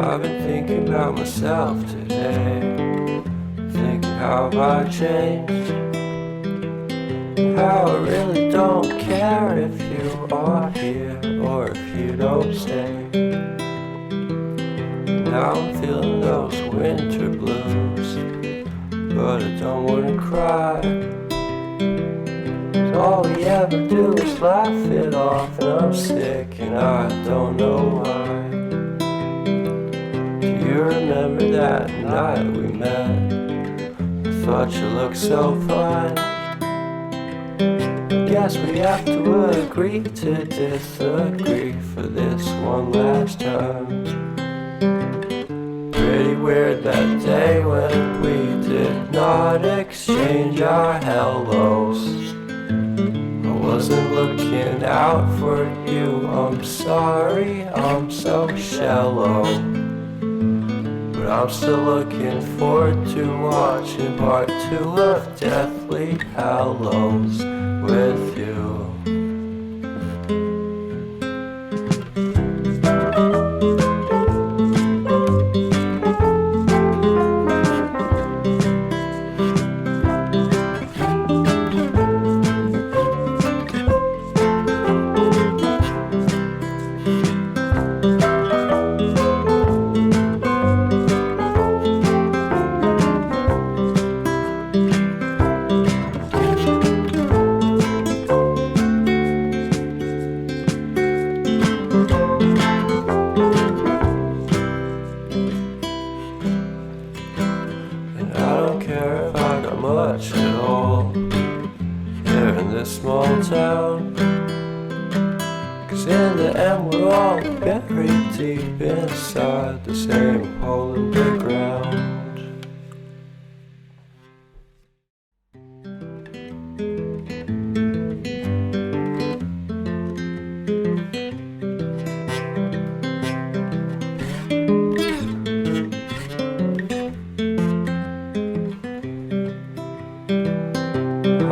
I've been thinking about myself today, thinking how have I changed, how I really don't care if you are here or if you don't stay. Now I'm feeling those winter blues, but I don't wanna cry. All we ever do is laugh it off, and I'm sick and I don't know why. Do you remember that night we met? I thought you looked so fine. Guess we have to agree to disagree for this one last time. Pretty weird that day when we did not exchange our hellos. I wasn't looking out for you, I'm sorry, I'm so shallow. But I'm still looking forward to watching part 2 of Deathly Hallows with you. Much at all here in this small town, 'cause in the end we're all buried deep inside the same hole in the ground.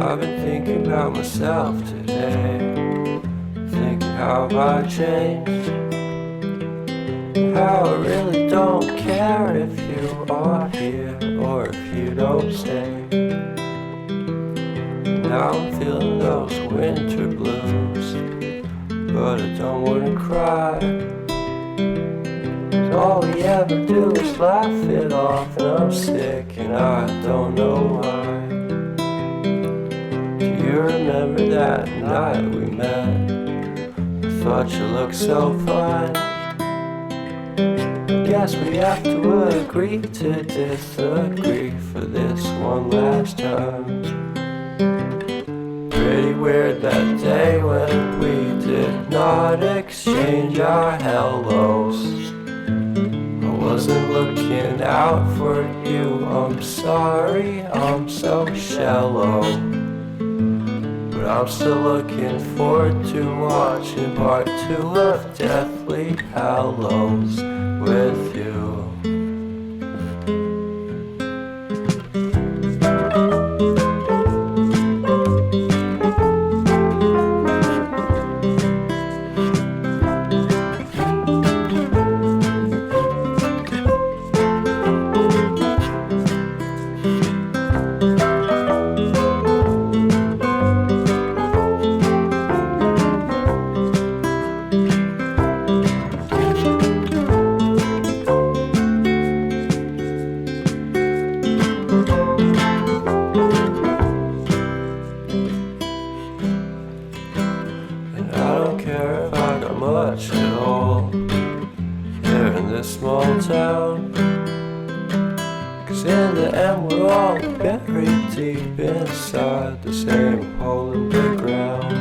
I've been thinking about myself today, thinking how have I changed, how I really don't care if you are here or if you don't stay. Now I'm feeling those winter blues, but I don't wanna cry. All we ever do is laugh it off, and I'm sick and I don't know why. You remember that night we met? I thought you looked so fine. Guess we have to agree to disagree for this one last time. Pretty weird that day when we did not exchange our hellos. I wasn't looking out for you, I'm sorry, I'm so shallow. But I'm still looking forward to watching part 2 of Deathly Hallows with you. Much at all here in this small town, 'cause in the end we're all buried deep inside the same hole in the ground.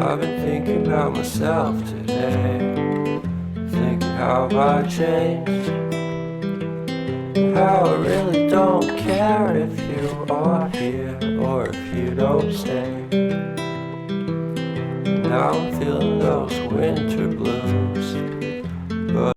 I've been thinking about myself today, thinking how have I changed, how I really don't care if you are here or if you don't stay. Now I'm feeling those winter blues.